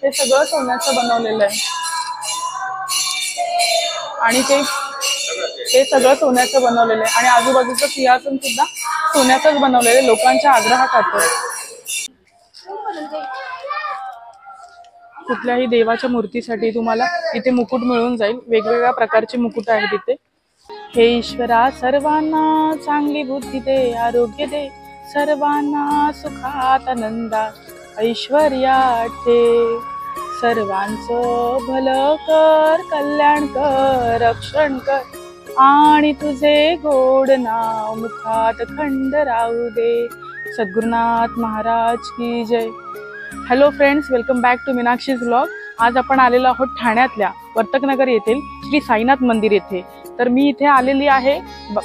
हे सगळं सोन्याचं बनवलेलं आहे आणि हे सगळं सोन्याचं बनवलेलं आहे आणि आजूबाजूचं सिंहासन सुद्धा सोन्याचंच बनवलेलं आहे लोकांच्या आग्रहाखातर। कुठल्याही देवाच्या मूर्तीसाठी तुम्हाला इथे मुकुट मिळून जाईल। वेगवेगळ्या प्रकारचे मुकुट आहेत इथे। हे ईश्वरा सर्वांना चांगली बुद्धी दे, आरोग्य दे, सर्वांना सुखात आनंदात ऐश्वर्यात ठेव, सर्वांचं भलं कर, कल्याण कर, रक्षण कर आणि तुझे गोड नाव मुखात खंड राहू दे। सद्गुरुनाथ महाराज की जय। Hello friends, welcome back to Meenakshi's vlog. आज आपण आलेलो आहोत ठाण्यातल्या वर्तकनगर येथील श्री साईनाथ मंदिर येथे। तर मी इथे आलेली आहे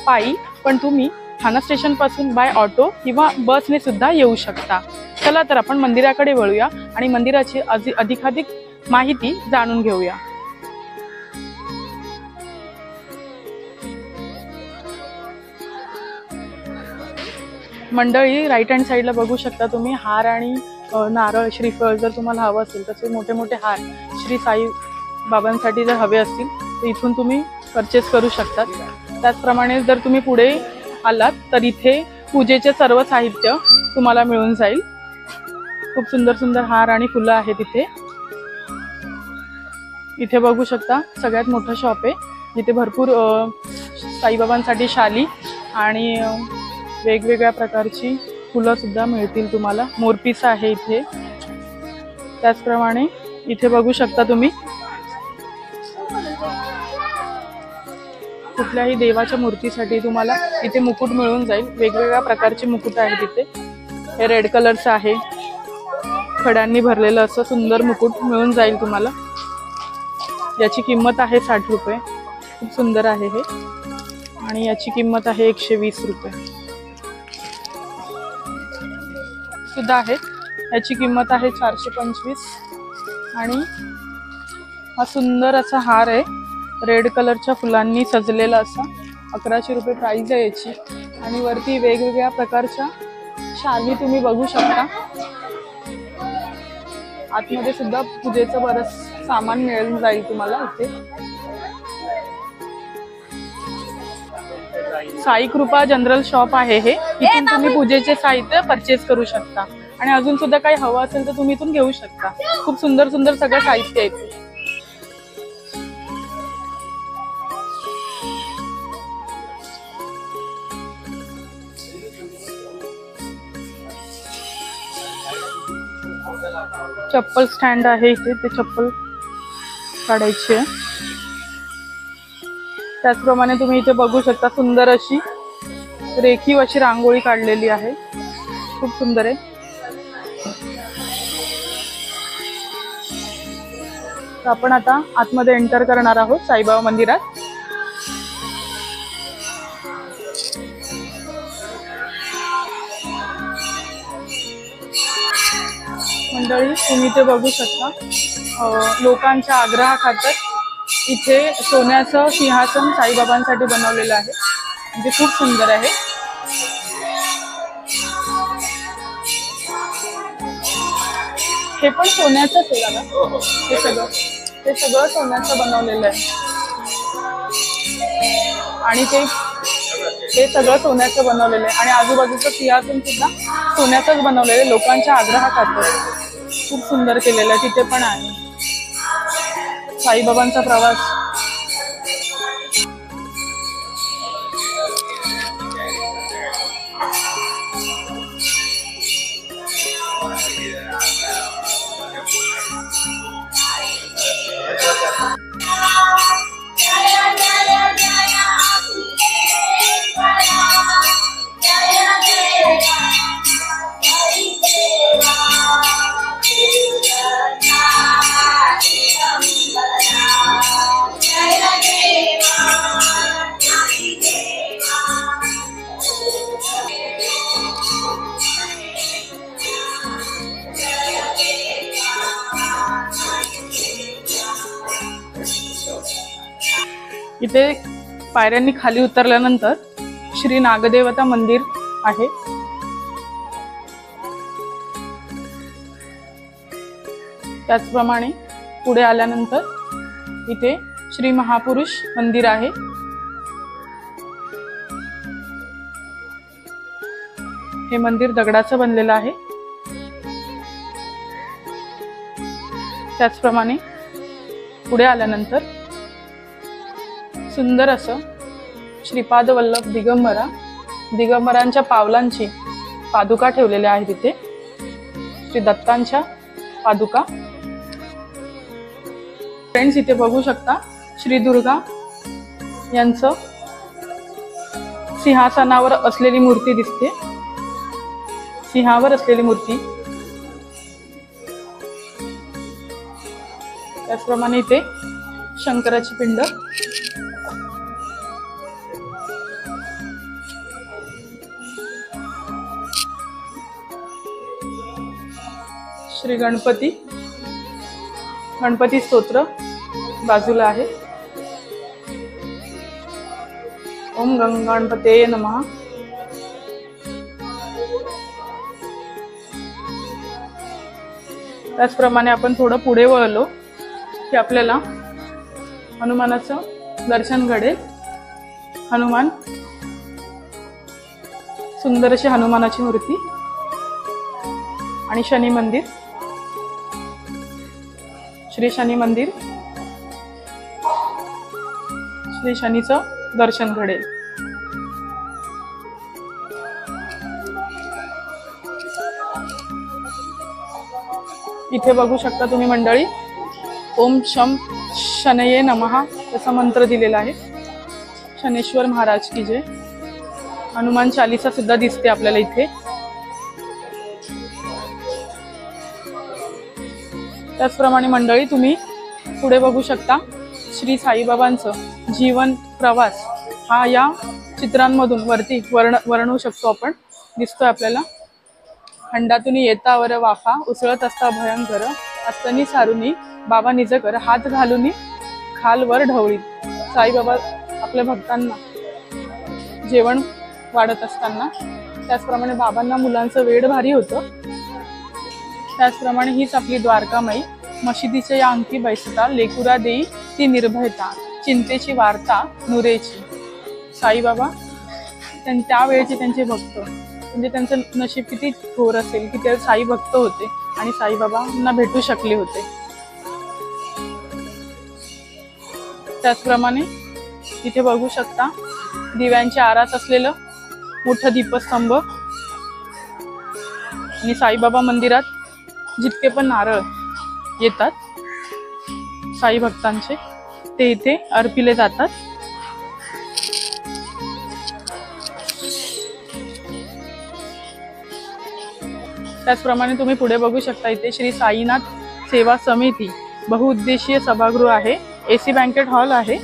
पायी, पण तुम्ही ठाणा स्टेशन पासून बाय ऑटो किंवा बसने सुद्धा येऊ शकता। चला तर आपण मंदिराकडे वळूया आणि मंदिराची अधिकाधिक माहिती जाणून घेऊया। मंडळी, राईट हँड साईडला बघू शकता तुम्ही हार आणि नारळ, श्रीफळ जर तुम्हाला हवं असेल तसे मोठे मोठे हार श्री साई बाबांसाठी जर हवे असतील तर इथून तुम्ही परचेस करू शकतात। त्याचप्रमाणे जर तुम्ही पुढे आलात तर इथे पूजेचे सर्व साहित्य तुम्हाला मिळून जाईल। खूप सुंदर सुंदर हार आणि फुलं आहेत इथे। इथे बघू शकता सगळ्यात मोठं शॉप आहे जिथे भरपूर साईबाबांसाठी शाली आणि वेगवेगळ्या प्रकारची फुलं सुद्धा मिळतील तुम्हाला। मोरपीस आहे इथे। त्याचप्रमाणे इथे बघू शकता तुम्ही कुठल्याही देवाच्या मूर्तीसाठी तुम्हाला इथे मुकुट मिळून जाईल। वेगवेगळ्या प्रकारचे मुकुट आहेत इथे। हे रेड कलरचं आहे, खड्यांनी भरलेलं असं सुंदर मुकुट मिळून जाईल तुम्हाला। याची किंमत आहे 60 रुपये। खूप सुंदर आहे हे आणि याची किंमत आहे 120 रुपये सुद्धा आहे। याची किंमत आहे 425 आणि हा सुंदर असा हार आहे रेड कलरच्या फुलांनी सजलेला असा। 1100 रुपये प्राइस आहे याची आणि वरती वेगवेगळ्या प्रकारच्या शाली तुम्ही बघू शकता। आतमध्ये सुद्धा पूजेचं बरंच सामान मिळून जाईल तुम्हाला इथे। साई कृपा जनरल शॉप आहे हे। इथून तुम्ही पूजेचे साहित्य परचेस करू शकता आणि अजून सुद्धा काही हवं असेल तर तुम्ही इथून घेऊ शकता। खूप सुंदर सुंदर सगळं साहित्य आहे। चप्पल स्टँड आहे इथे, ते चप्पल काढायची आहे। त्याचप्रमाणे तुम्ही इथे बघू शकता सुंदर अशी रेखीव अशी रांगोळी काढलेली आहे। खूप सुंदर आहे। तर आपण आता आतमध्ये एंटर करणार आहोत साईबाबा मंदिरात। मंडळी, तुम्ही इथे बघू शकता लोकांच्या आग्रहाखातर इथे सोन्याचं सिंहासन साईबाबांसाठी बनवलेलं आहे। म्हणजे खूप सुंदर आहे। हे पण सोन्याचंच आहे दादा। हे सगळं सोन्याचं बनवलेलं आहे आणि हे सगळं सोन्याचं बनवलेलं आहे आणि आजूबाजूचं सिंहासन सुद्धा सोन्याचंच बनवलेलं आहे लोकांच्या आग्रहाखातर। खूप सुंदर केलेलं आहे। तिथे पण आहे साईबाबांचा प्रवास। इथे पायऱ्यांनी खाली उतरल्यानंतर श्री नागदेवता मंदिर आहे। त्याचप्रमाणे पुढे आल्यानंतर इथे श्री महापुरुष मंदिर आहे। हे मंदिर दगडाचं बनलेलं आहे। त्याचप्रमाणे पुढे आल्यानंतर सुंदर असं श्रीपाद वल्लभ दिगंबरांच्या पावलांची पादुका ठेवलेल्या आहेत इथे। श्री दत्तांच्या पादुका। फ्रेंड्स, इथे बघू शकता श्री दुर्गा यांचं सिंहासनावर असलेली मूर्ती दिसते। सिंहावर असलेली मूर्ती। त्याचप्रमाणे इथे शंकराची पिंड। श्री गणपती स्तोत्र बाजूला आहे। ओम गणपते नमः। त्याचप्रमाणे आपण थोडं पुढे वळलो की आपल्याला हनुमानाचं दर्शन घडेल। हनुमान, सुंदर अशी हनुमानाची मूर्ती आणि शनी मंदिर। श्री शनी मंदिर, श्री शनीचं दर्शन घडेल। इथे बघू शकता तुम्ही मंडळी, ओम शम शनये नमः असा मंत्र दिलेला आहे। शनेश्वर महाराज की जय। हनुमान चालीसा सुद्धा दिसते आपल्याला इथे। त्याचप्रमाणे मंडळी तुम्ही पुढे बघू शकता श्री साईबाबांचं जीवन प्रवास हा या चित्रांमधून वरती वर्णवू शकतो आपण। दिसतोय आपल्याला। हंडातून येता वर वाफा, उसळत असता भयंकर, असतनी सारुनी बाबा निज कर, हात घालूनी खालवर ढवळी। साईबाबा आपल्या भक्तांना जेवण वाढत असताना, त्याचप्रमाणे बाबांना मुलांचं वेड भारी होतं। त्याचप्रमाणे हीच आपली द्वारकामाई, मशिदीच्या या अंकी बैसता, लेकुरा देई ती निर्भयता, चिंतेची वार्ता नुरेची। साईबाबा त्यावेळेचे त्यांचे भक्त, म्हणजे त्यांचं नशीब किती थोर असेल की ते साई भक्त होते आणि साईबाबांना भेटू शकले होते। त्याचप्रमाणे इथे बघू शकता दिव्यांच्या आरास असलेलं मोठं दीपस्तंभ आणि साईबाबा मंदिरात जितके पण नारळ येतात साई भक्तांचे ते इथे अर्पिले जातात। त्याचप्रमाणे तुम्ही पुढे बघू शकता इथे श्री साईनाथ सेवा समिती बहुउद्देशीय सभागृह आहे। एसी बँकेट हॉल आहे।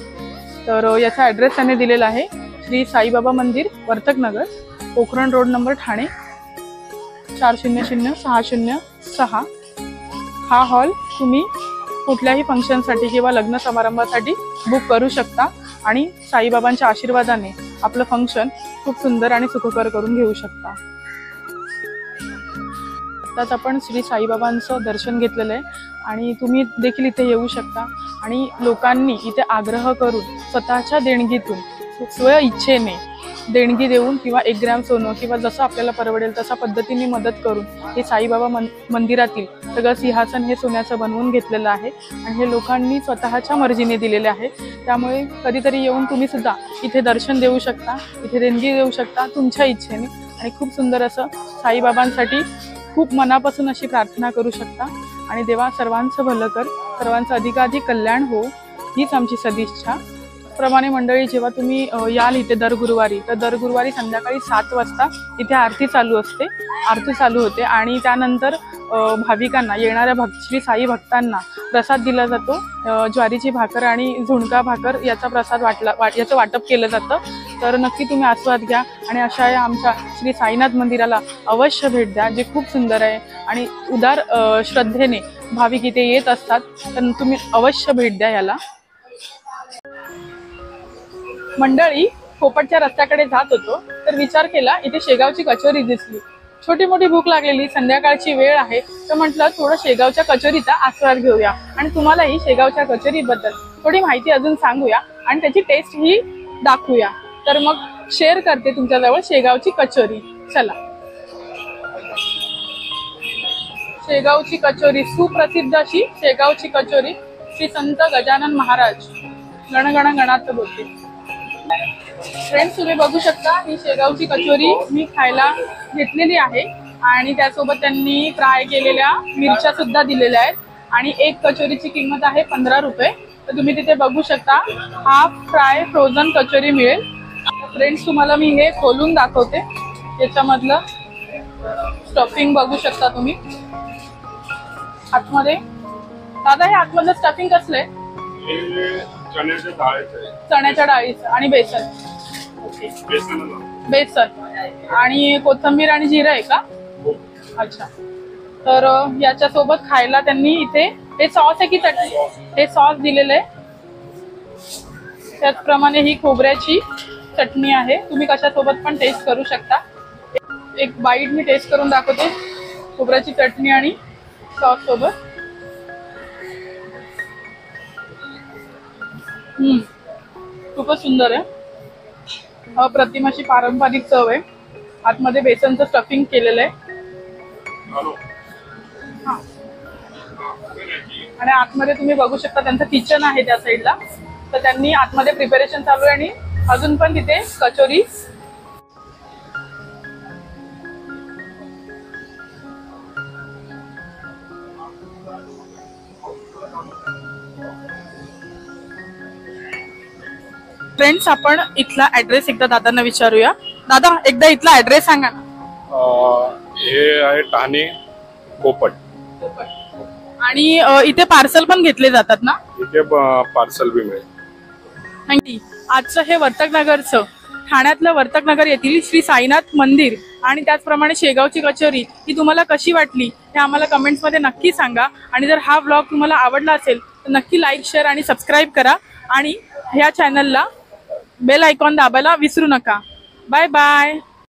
तर याचा ॲड्रेस त्याने दिलेला आहे श्री साईबाबा मंदिर, वर्तकनगर, पोखरण रोड, नंबर ठाणे 400606। हा हॉल तुम्ही कुठल्याही फंक्शनसाठी किंवा लग्न समारंभासाठी बुक करू शकता आणि साईबाबांच्या आशीर्वादाने आपलं फंक्शन खूप सुंदर आणि सुखकर करून घेऊ शकता। आताच आपण श्री साईबाबांचं दर्शन घेतलेलं आहे आणि तुम्ही देखील इथे येऊ शकता आणि लोकांनी इथे आग्रह करून स्वतःच्या देणगीतून स्व इच्छेने देणगी देऊन किंवा 1 ग्रॅम सोनं किंवा जसं आपल्याला परवडेल तशा पद्धतीने मदत करून हे साईबाबा मंदिरातील सगळं सिंहासन हे सोन्याचं बनवून घेतलेलं आहे आणि हे लोकांनी स्वतःच्या मर्जीने दिलेले आहे। त्यामुळे कधीतरी येऊन तुम्ही सुद्धा इथे दर्शन देऊ शकता, इथे देणगी देऊ शकता तुमच्या इच्छेने आणि खूप सुंदर असं साईबाबांसाठी खूप मनापासून अशी प्रार्थना करू शकता आणि देवा सर्वांचं भलं कर, सर्वांचं अधिकाधिक कल्याण हो, हीच आमची सदिच्छा। प्रमाणे मंडळी जेव्हा तुम्ही याल इथे दर गुरुवारी, तर दर गुरुवारी संध्याकाळी 7 वाजता इथे आरती चालू असते, आरती चालू होते आणि त्यानंतर भाविकांना, येणाऱ्या श्री साई भक्तांना प्रसाद दिला जातो। ज्वारीची भाकर आणि झुणका भाकर याचा प्रसाद याचं वाटप केलं जातं। तर नक्की तुम्ही आस्वाद घ्या आणि अशा या आमच्या श्री साईनाथ मंदिराला अवश्य भेट द्या, जे खूप सुंदर आहे आणि उदार श्रद्धेने भाविक इथे येत असतात। तर तुम्ही अवश्य भेट द्या याला। मंडळी, पोपटच्या रस्त्याकडे जात होतो तर विचार केला इथे शेगावची कचोरी दिसली छोटी मोठी भूक लागलेली, संध्याकाळची वेळ आहे, तर म्हटलं थोडं शेगावच्या कचोरीचा आस्वाद घेऊया आणि तुम्हालाही शेगावच्या कचोरीबद्दल थोडी माहिती अजून सांगूया आणि त्याची टेस्ट ही दाखवूया। तर मग शेअर करते तुमच्याजवळ शेगावची कचोरी। चला, शेगावची कचोरी, सुप्रसिद्ध अशी शेगावची कचोरी, श्री संत गजानन महाराज गणगण गणात बोलते। फ्रेंड्स, तुम्ही बघू शकता ही शेगावची कचोरी मी खायला घेतलेली आहे आणि त्यासोबत त्यांनी फ्राय केलेल्या मिरच्या सुद्धा दिलेल्या आहेत आणि एक कचोरीची किंमत आहे 15 रुपये। तर तुम्ही तिथे बघू शकता हाफ फ्राय फ्रोझन कचोरी मिळेल। फ्रेंड्स, तुम्हाला मी हे खोलून दाखवते, याच्यामधलं स्टफिंग बघू शकता तुम्ही आतमध्ये। दादा, हे आतमधलं स्टफिंग कसलं आहे? चण्याच्या डाळीचं आणि बेसन। ओके, बेसन आणि कोथिंबीर आणि जिरं आहे का? अच्छा, तर याच्यासोबत खायला त्यांनी इथे हे सॉस आहे की चटणी? हे सॉस दिलेलं आहे। त्याचप्रमाणे ही खोबऱ्याची चटणी आहे, तुम्ही कशासोबत पण टेस्ट करू शकता। एक बाईट मी टेस्ट करून दाखवते खोबऱ्याची चटणी आणि सॉस सोबत। खूपच सुंदर आहे, अप्रतिम अशी पारंपरिक चव आहे। आतमध्ये बेसनचं स्टफिंग केलेलं आहे आणि आतमध्ये तुम्ही बघू शकता त्यांचं किचन आहे त्या साईडला, तर त्यांनी आतमध्ये प्रिपरेशन चालू आहे आणि अजून पण तिथे कचोरी फ्रेंड्स, आपण इथला ऍड्रेस एकदा दादांना विचारूया। दादा, एकदा इथला ऍड्रेस सांगा ना। हे आहे ठाणे पोपट आणि इथे पार्सल पण घेतले जातात ना? इथे पार्सल बी मिळेल। थँक्यू। आजचं हे वर्तकनगरचं, ठाण्यातलं वर्तकनगर येथील श्री साईनाथ मंदिर आणि त्याचप्रमाणे शेगावची कचोरी ही तुम्हाला कशी वाटली हे आम्हाला कमेंट्समध्ये नक्की सांगा। आणि जर हा व्लॉग तुम्हाला आवडला असेल तर नक्की लाईक, शेअर आणि सबस्क्राईब करा आणि ह्या चॅनलला बेल आयकॉन दाबायला विसरू नका। Bye bye.